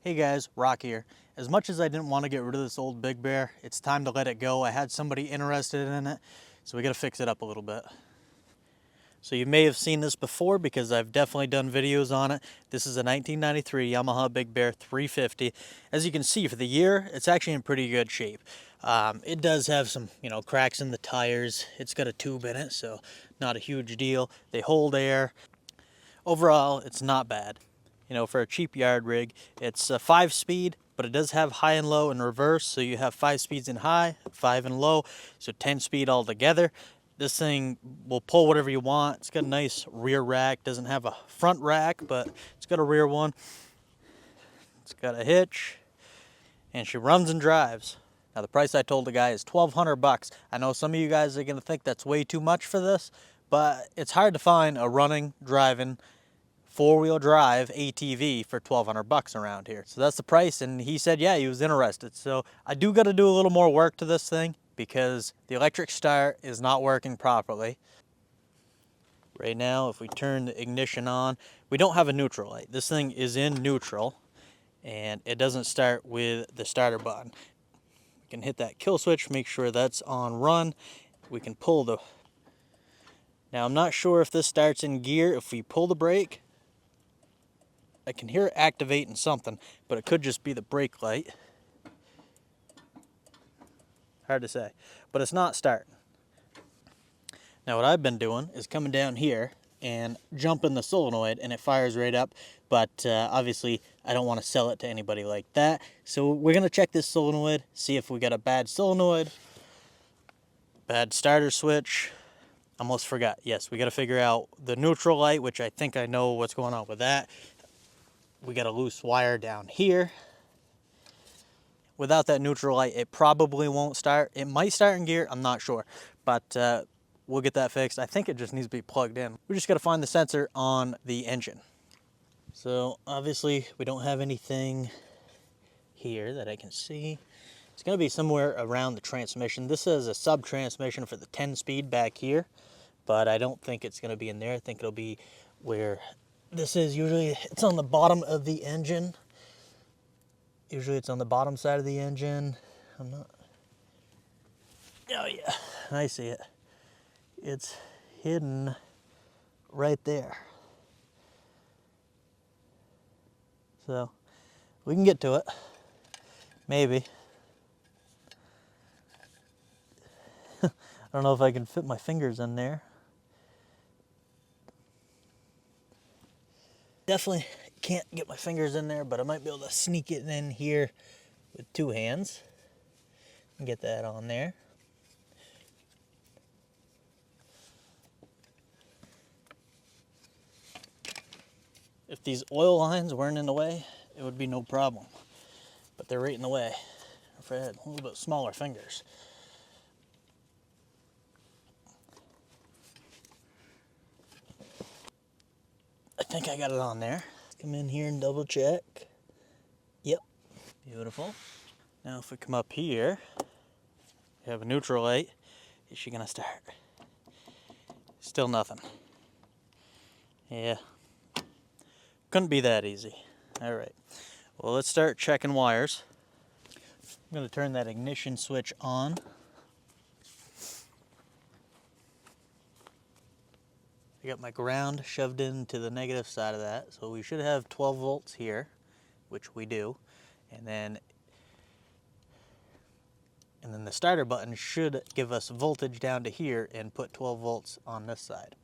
Hey guys, Rock here. As much as I didn't want to get rid of this old Big Bear, it's time to let it go. I had somebody interested in it, so we got to fix it up a little bit. So you may have seen this before because I've definitely done videos on it. This is a 1993 Yamaha Big Bear 350. As you can see, for the year, it's actually in pretty good shape. It does have some, cracks in the tires. It's got a tube in it, so not a huge deal. They hold air. Overall, it's not bad. For a cheap yard rig, it's a 5-speed, but it does have high and low and reverse. So you have 5 speeds in high, 5 in low, so 10-speed altogether. This thing will pull whatever you want. It's got a nice rear rack. Doesn't have a front rack, but it's got a rear one. It's got a hitch, and she runs and drives. Now the price I told the guy is $1,200. I know some of you guys are gonna think that's way too much for this, but it's hard to find a running, driving, 4-wheel drive ATV for $1,200 around here. So that's the price, and he said, yeah, he was interested. So I do got to do a little more work to this thing because the electric start is not working properly. Right now, if we turn the ignition on, we don't have a neutral light. This thing is in neutral, and it doesn't start with the starter button. We can hit that kill switch, make sure that's on run. We can pull the... Now, I'm not sure if this starts in gear. If we pull the brake, I can hear it activating something, but it could just be the brake light. Hard to say, but it's not starting. Now what I've been doing is coming down here and jumping the solenoid, and it fires right up, but obviously I don't want to sell it to anybody like that. So we're going to check this solenoid, see if we got a bad solenoid, bad starter switch. Almost forgot. Yes, we got to figure out the neutral light, which I think I know what's going on with that. We got a loose wire down here. Without that neutral light, it probably won't start. It might start in gear, I'm not sure, but we'll get that fixed. I think it just needs to be plugged in. We just got to find the sensor on the engine. So obviously we don't have anything here that I can see. It's going to be somewhere around the transmission. This is a sub transmission for the 10-speed back here, but I don't think it's going to be in there. I think it'll be where this is. Usually it's on the bottom of the engine. Usually it's on the bottom side of the engine. I'm not... Oh yeah, I see it. It's hidden right there. So we can get to it. Maybe. I don't know if I can fit my fingers in there. Definitely can't get my fingers in there, but I might be able to sneak it in here with 2 hands and get that on there. If these oil lines weren't in the way, it would be no problem, but they're right in the way. If I had a little bit smaller fingers. I think I got it on there. Come in here and double check. Yep, beautiful. Now if we come up here, we have a neutral light. Is she gonna start? Still nothing. Yeah, couldn't be that easy. All right, well, let's start checking wires. I'm gonna turn that ignition switch on. I got my ground shoved into the negative side of that, so we should have 12 volts here, which we do, and then the starter button should give us voltage down to here and put 12 volts on this side.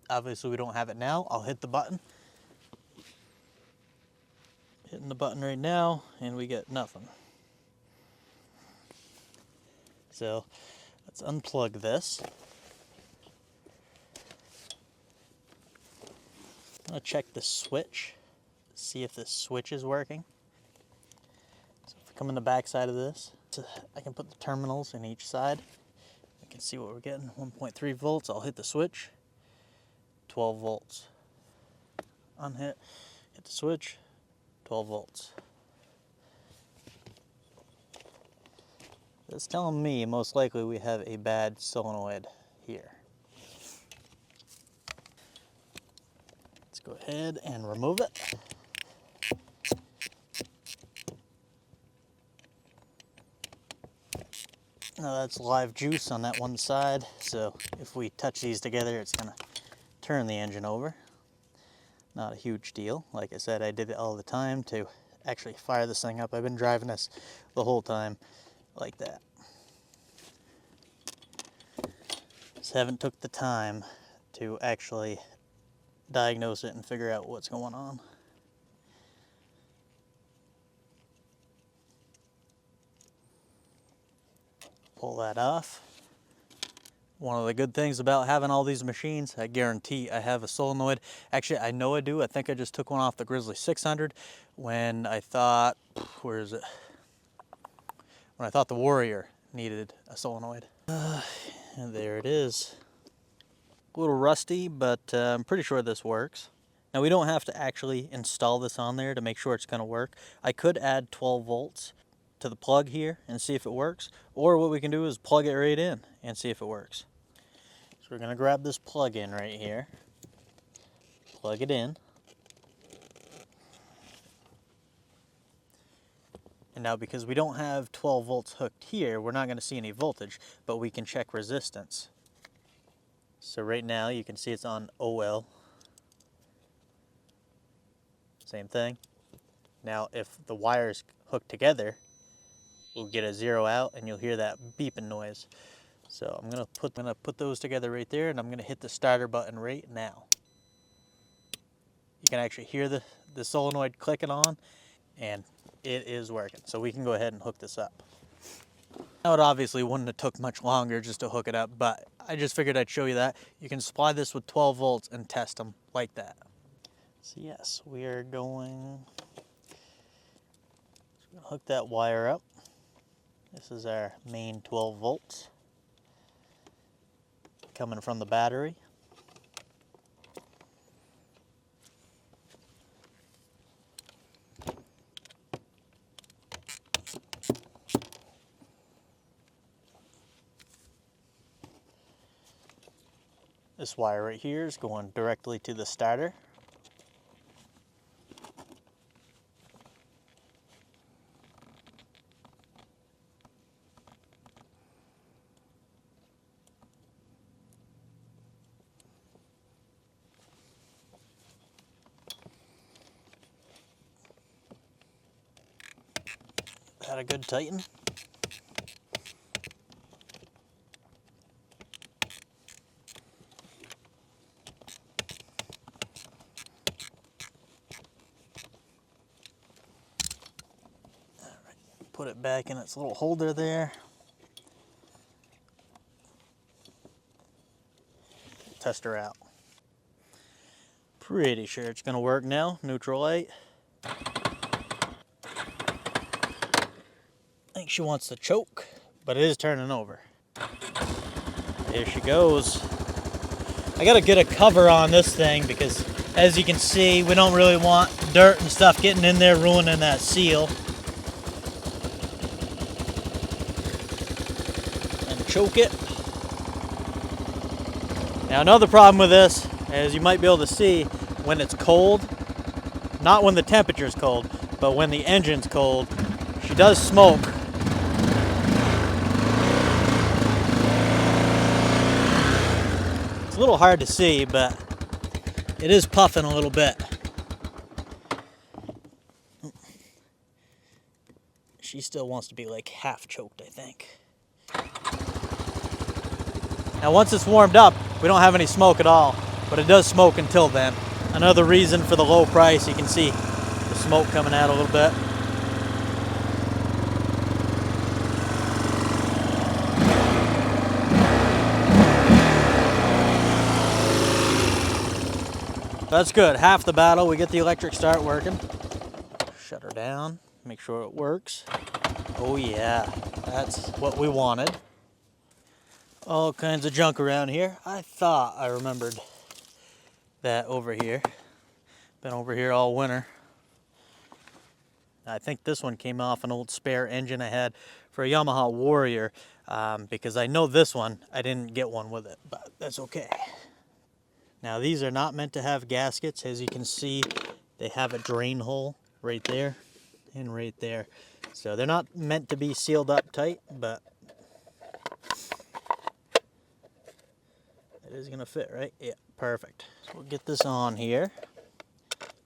Obviously we don't have it now. I'll hit the button. Hitting the button right now, and we get nothing. So let's unplug this. I'm going to check the switch, see if this switch is working. So if we come in the back side of this, I can put the terminals in each side. We can see what we're getting. 1.3 volts. I'll hit the switch. 12 volts. Unhit. Hit the switch. 12 volts. That's telling me most likely we have a bad solenoid here. Let's go ahead and remove it. Now that's live juice on that one side, so if we touch these together, it's gonna turn the engine over. Not a huge deal. Like I said, I did it all the time to actually fire this thing up. I've been driving this the whole time like that. Just haven't took the time to actually diagnose it and figure out what's going on. Pull that off. One of the good things about having all these machines, I guarantee I have a solenoid. Actually, I know I do. I think I just took one off the Grizzly 600 when I thought, where is it? When I thought the Warrior needed a solenoid. And there it is. A little rusty, but I'm pretty sure this works. Now we don't have to actually install this on there to make sure it's going to work. I could add 12 volts to the plug here and see if it works, or what we can do is plug it right in and see if it works. So we're going to grab this plug in right here, plug it in, and now because we don't have 12 volts hooked here, we're not going to see any voltage, but we can check resistance. So right now you can see it's on OL. Same thing. Now if the wires hook together, we'll get a 0 out and you'll hear that beeping noise. So I'm gonna put those together right there, and I'm gonna hit the starter button right now. You can actually hear the solenoid clicking on, and it is working. So we can go ahead and hook this up. Now it obviously wouldn't have took much longer just to hook it up, but I just figured I'd show you that. You can supply this with 12 volts and test them like that. So yes, we are going to hook that wire up. This is our main 12 volts coming from the battery. This wire right here is going directly to the starter. Got a good tighten. All right, put it back in its little holder there. Test her out. Pretty sure it's gonna work now. Neutral light. I think she wants to choke, but it is turning over. There she goes. I gotta get a cover on this thing because, as you can see, we don't really want dirt and stuff getting in there ruining that seal. And choke it. Now another problem with this, as you might be able to see, when it's cold, not when the temperature is cold, but when the engine's cold, she does smoke. It's a little hard to see, but it is puffing a little bit. She still wants to be like half choked, I think. Now once it's warmed up, we don't have any smoke at all, but it does smoke until then. Another reason for the low price, you can see the smoke coming out a little bit. That's good, half the battle. We get the electric start working. Shut her down, make sure it works. Oh yeah, that's what we wanted. All kinds of junk around here. I thought I remembered that over here. Been over here all winter. I think this one came off an old spare engine I had for a Yamaha Warrior, because I know this one, I didn't get one with it, but that's okay. Now these are not meant to have gaskets. As you can see, they have a drain hole right there and right there. So they're not meant to be sealed up tight, but It is gonna fit, right? Yeah, perfect. So we'll get this on here.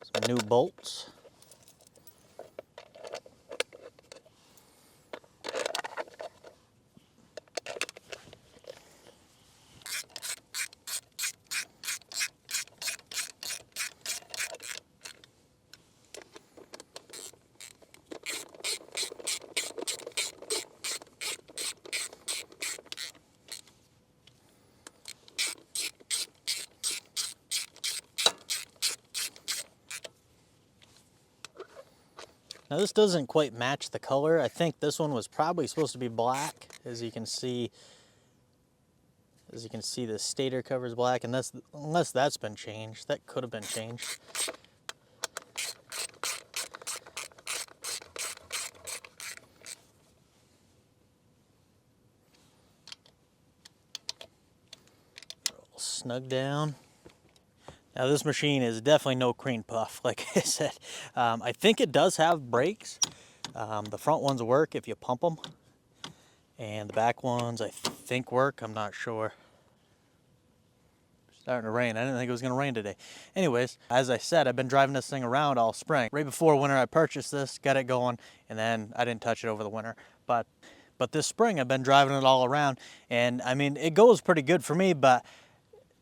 Some new bolts. Now this doesn't quite match the color. I think this one was probably supposed to be black. As you can see, the stator cover is black, and that's, unless that's been changed, that could have been changed. Snug down. Now this machine is definitely no cream puff, like I said. I think it does have brakes. The front ones work if you pump them, and the back ones I think work. I'm not sure. Starting to rain. I didn't think it was going to rain today. Anyways, as I said, I've been driving this thing around all spring. Right before winter I purchased this, got it going, and then I didn't touch it over the winter. But this spring I've been driving it all around, and I mean, it goes pretty good for me, but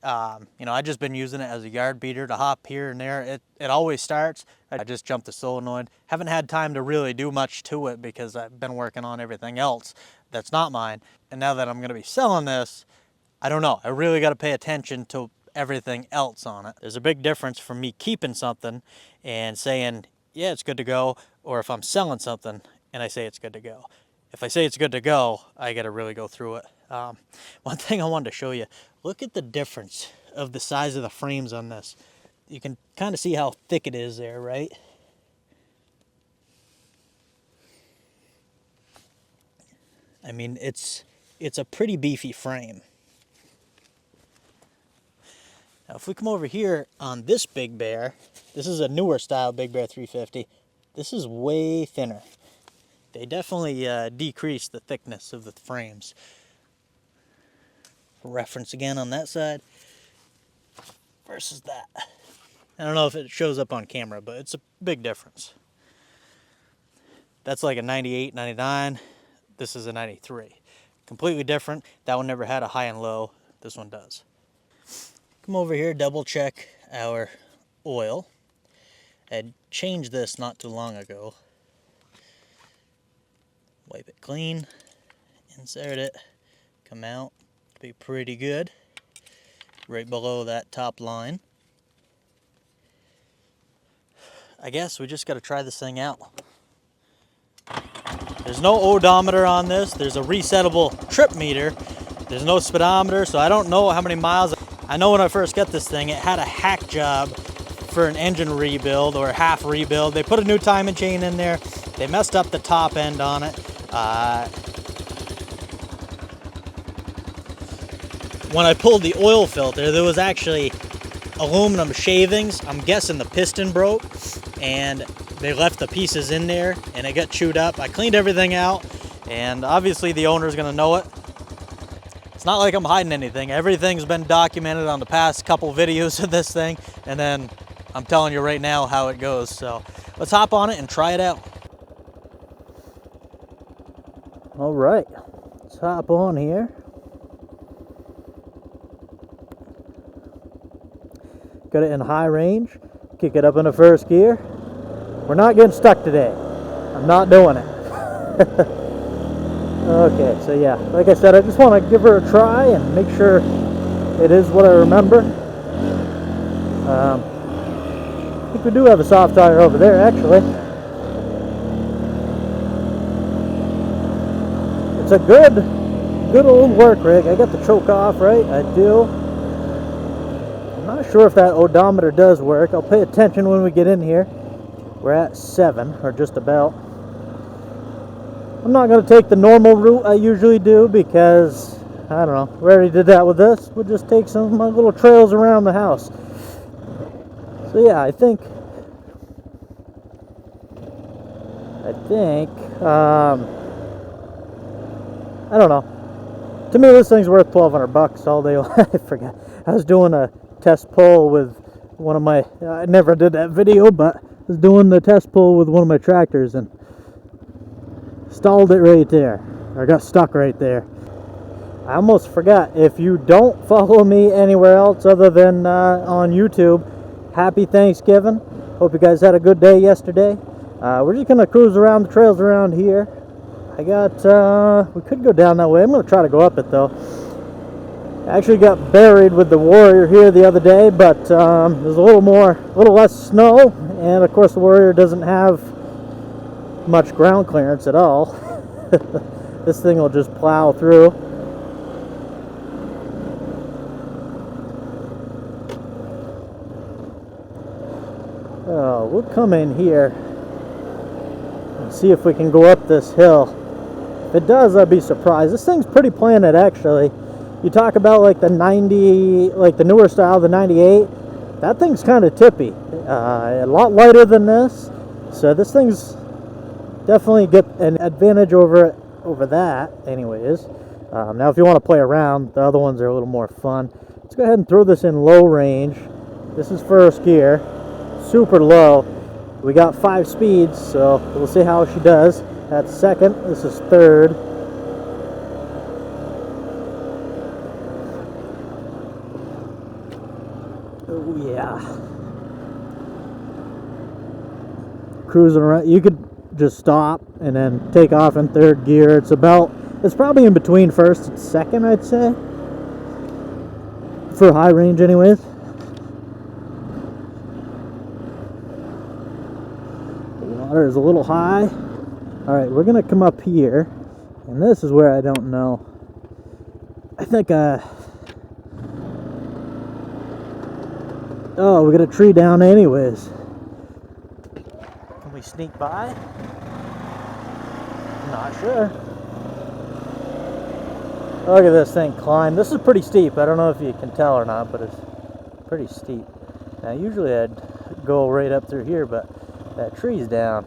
you know, I just been using it as a yard beater to hop here and there. It always starts. I just jumped the solenoid. Haven't had time to really do much to it because I've been working on everything else that's not mine. And now that I'm going to be selling this, I don't know. I really got to pay attention to everything else on it. There's a big difference from me keeping something and saying, yeah, it's good to go, or if I'm selling something and I say it's good to go. If I say it's good to go, I got to really go through it. One thing I wanted to show you, look at the difference of the size of the frames on this. You can kind of see how thick it is there, right? I mean, it's a pretty beefy frame. Now, if we come over here on this Big Bear, this is a newer style Big Bear 350. This is way thinner. They definitely decreased the thickness of the frames. Reference again on that side versus that. I don't know if it shows up on camera, but it's a big difference. That's like a 98, 99. This is a 93. Completely different. That one never had a high and low. This one does. Come over here, double check our oil. I changed this not too long ago. Wipe it clean, insert it, come out, be pretty good, right below that top line. I guess we just got to try this thing out. There's no odometer on this, there's a resettable trip meter, there's no speedometer, so I don't know how many miles. I know when I first got this thing, it had a hack job for an engine rebuild or a half rebuild. They put a new timing chain in there, they messed up the top end on it. When I pulled the oil filter, there was actually aluminum shavings. I'm guessing the piston broke, and they left the pieces in there, and it got chewed up. I cleaned everything out, and obviously the owner's gonna know it. It's not like I'm hiding anything. Everything's been documented on the past couple videos of this thing, and then I'm telling you right now how it goes. So let's hop on it and try it out. All right, let's hop on here. Got it in high range, kick it up into first gear. We're not getting stuck today. I'm not doing it. Okay, so yeah, like I said, I just want to give her a try and make sure it is what I remember. I think we do have a soft tire over there, actually. It's a good old work rig. I got the choke off, right? I do. I'm not sure if that odometer does work. I'll pay attention when we get in here. We're at 7, or just about. I'm not going to take the normal route I usually do because, I don't know, we already did that with this. We'll just take some of my little trails around the house. So yeah, I think, I don't know. To me, this thing's worth 1,200 bucks all day long. I forgot. I was doing a test pull with one of my, I never did that video, but I was doing the test pull with one of my tractors and stalled it right there, or got stuck right there. I almost forgot, if you don't follow me anywhere else other than on YouTube, happy Thanksgiving. Hope you guys had a good day yesterday. We're just gonna cruise around the trails around here. I got, we could go down that way. I'm gonna try to go up it though. I actually got buried with the Warrior here the other day, but there's a little less snow, and of course the Warrior doesn't have much ground clearance at all. This thing will just plow through. Oh, we'll come in here and see if we can go up this hill. If it does, I'd be surprised. This thing's pretty planted, actually. You talk about like the 90, like the newer style, the 98. That thing's kind of tippy. A lot lighter than this. So this thing's definitely get an advantage over that, anyways. Now, if you want to play around, the other ones are a little more fun. Let's go ahead and throw this in low range. This is first gear. Super low. We got 5 speeds, so we'll see how she does. That's second. This is third. Oh yeah. Cruising around. You could just stop and then take off in third gear. It's probably in between first and second, I'd say, for high range anyways. Water is a little high. Alright, we're gonna come up here, and this is where I don't know. I think oh, we got a tree down anyways. Can we sneak by? Not sure. Look at this thing climb. This is pretty steep. I don't know if you can tell or not, but it's pretty steep. Now usually I'd go right up through here, but that tree's down.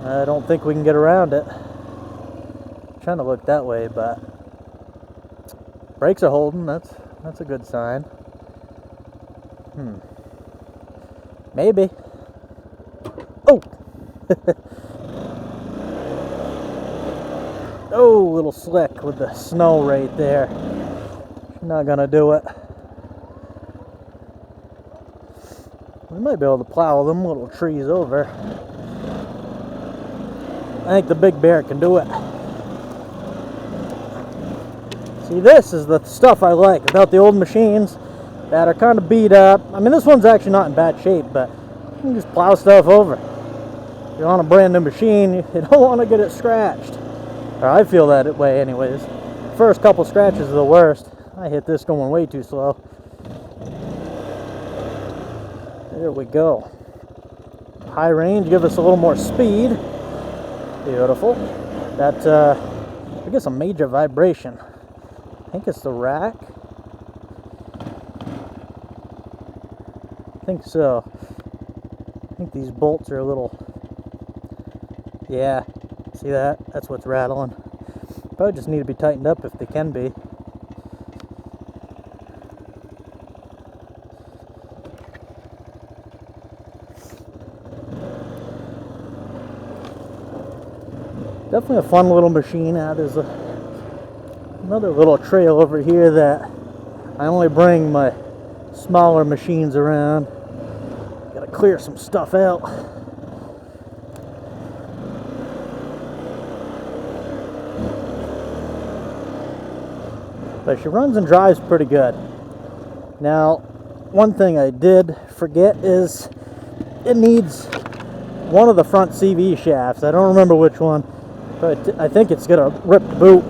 I don't think we can get around it. I'm trying to look that way, but brakes are holding. That's a good sign. Maybe. Oh! Oh, little slick with the snow right there. Not gonna do it. We might be able to plow them little trees over. I think the Big Bear can do it. See, this is the stuff I like about the old machines that are kind of beat up. I mean, this one's actually not in bad shape, but you can just plow stuff over. If you're on a brand new machine, you don't want to get it scratched. Or I feel that way anyways. First couple scratches are the worst. I hit this going way too slow. There we go. High range, give us a little more speed. Beautiful. That, I guess a major vibration. I think it's the rack. I think so. I think these bolts are a little, yeah, see that? That's what's rattling. Probably just need to be tightened up if they can be. Definitely a fun little machine. There's another little trail over here that I only bring my smaller machines around. Gotta clear some stuff out. But she runs and drives pretty good. Now, one thing I did forget is it needs one of the front CV shafts. I don't remember which one, but I think it's got a ripped boot,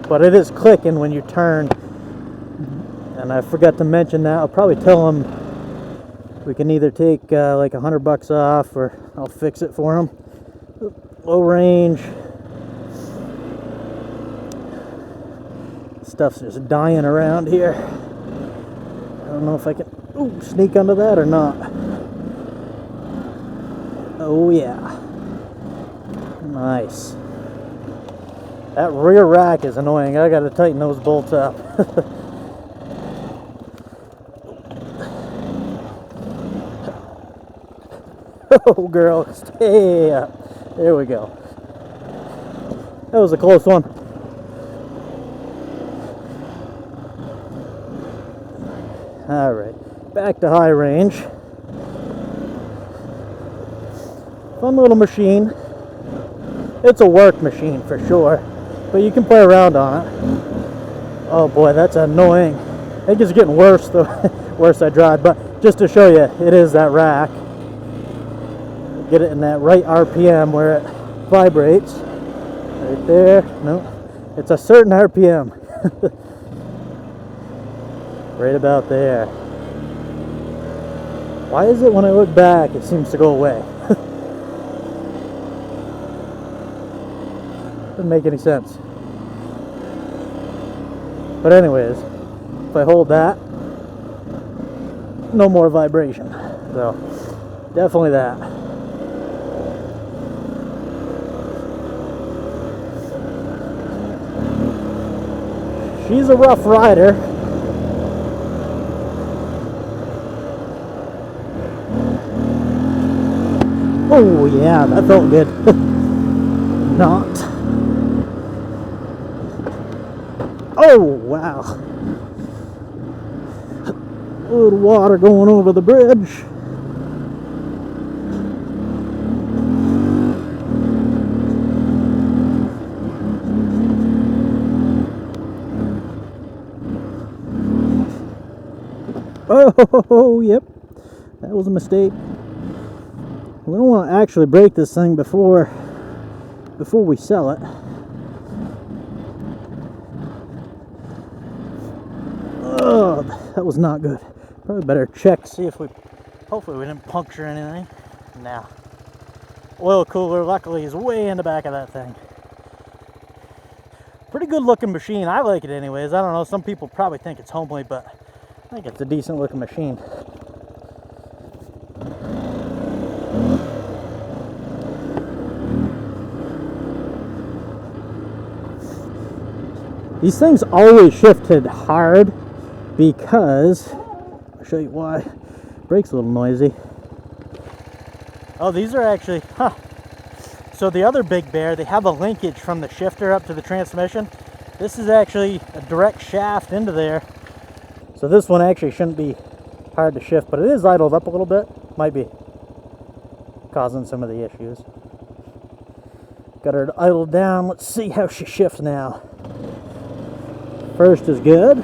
but it is clicking when you turn. And I forgot to mention that. I'll probably tell him we can either take like $100 off, or I'll fix it for him. Low range. Stuff's just dying around here. I don't know if I can sneak under that or not. Oh yeah. Nice. That rear rack is annoying. I gotta tighten those bolts up. Oh, girl, stay up. There we go. That was a close one. All right, back to high range. Fun little machine. It's a work machine for sure, but you can play around on it. Oh boy, that's annoying. I think it's getting worse the worse I drive, but just to show you, it is that rack. Get it in that right RPM where it vibrates. Right there. No, it's a certain RPM. Right about there. Why is it when I look back it seems to go away? Doesn't make any sense. But anyways, if I hold that, no more vibration. So definitely that. She's a rough rider. Oh yeah, that felt good. Not. Oh wow. A little water going over the bridge. Oh, yep. That was a mistake. We don't want to actually break this thing before we sell it. Oh, that was not good. Probably better check, see if hopefully we didn't puncture anything. Nah. Oil cooler, luckily, is way in the back of that thing. Pretty good looking machine. I like it anyways. I don't know, some people probably think it's homely, but I think it's a decent looking machine. These things always shifted hard because, I'll show you why. Brake's a little noisy. Oh, these are actually, So the other Big Bear, they have a linkage from the shifter up to the transmission. This is actually a direct shaft into there. So this one actually shouldn't be hard to shift, but it is idled up a little bit. Might be causing some of the issues. Got her idled down. Let's see how she shifts now. First is good.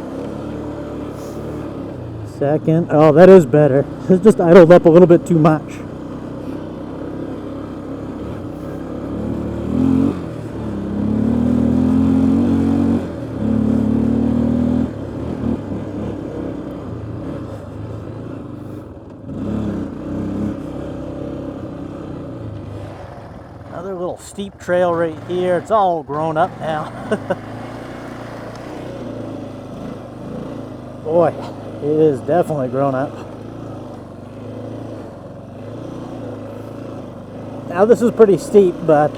Second, oh, that is better. It's just idled up a little bit too much. Another little steep trail right here. It's all grown up now. Boy, it is definitely grown up. Now this is pretty steep, but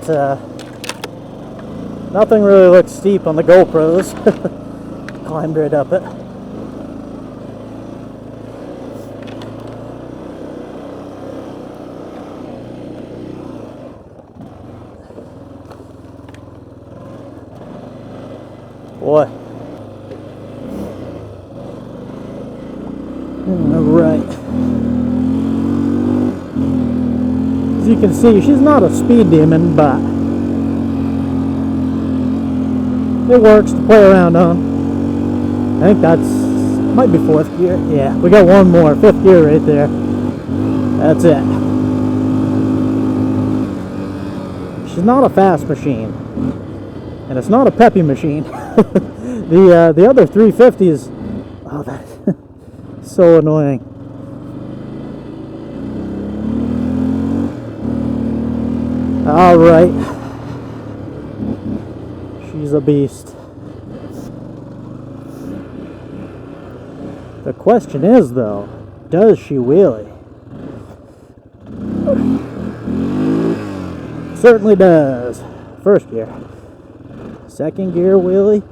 nothing really looks steep on the GoPros. Climbed right up it. Boy. Alright. As you can see, she's not a speed demon, but it works to play around on. I think might be 4th gear. Yeah, we got one more, 5th gear right there. That's it. She's not a fast machine. And it's not a peppy machine. The other 350s, oh, that's so annoying. All right, she's a beast. The question is, though, does she wheelie? Certainly does. 1st gear. second gear wheelie?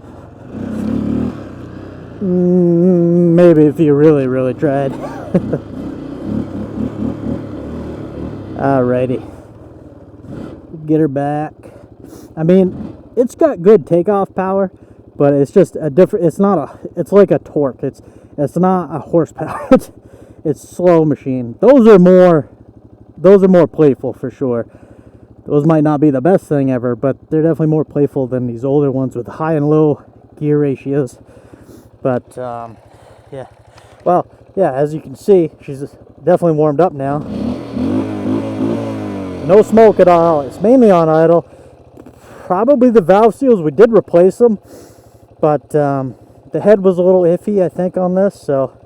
Maybe if you really tried. Alrighty. Get her back. I mean, it's got good takeoff power, but it's just a different, it's not a, it's like a torque. It's not a horsepower. It's slow machine. Those are more playful for sure. Those might not be the best thing ever, but they're definitely more playful than these older ones with high and low gear ratios. But yeah, well, yeah, as you can see, she's definitely warmed up now. No smoke at all. It's mainly on idle. Probably the valve seals, we did replace them, but the head was a little iffy, I think, on this, so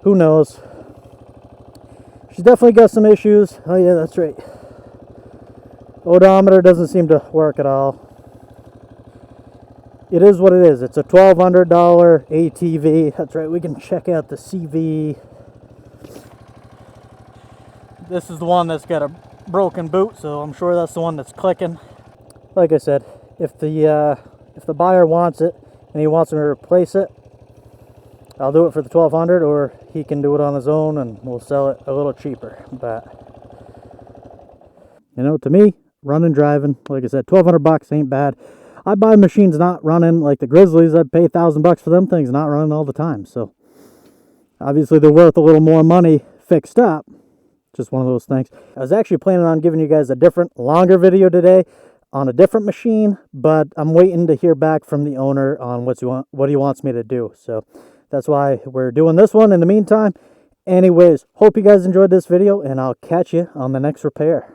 who knows. She's definitely got some issues. Oh yeah, that's right. Odometer doesn't seem to work at all. It is what it is. It's a $1,200 ATV. That's right, we can check out the CV. This is the one that's got a broken boot, so I'm sure that's the one that's clicking. Like I said, if the buyer wants it and he wants me to replace it, I'll do it for the $1,200, or he can do it on his own and we'll sell it a little cheaper. But you know, to me, running, driving, like I said, $1,200 ain't bad. I buy machines not running, like the Grizzlies. I'd pay $1,000 for them things not running all the time. So obviously they're worth a little more money fixed up. Just one of those things. I was actually planning on giving you guys a different, longer video today on a different machine, but I'm waiting to hear back from the owner on what he wants me to do. So that's why we're doing this one in the meantime. Anyways, hope you guys enjoyed this video, and I'll catch you on the next repair.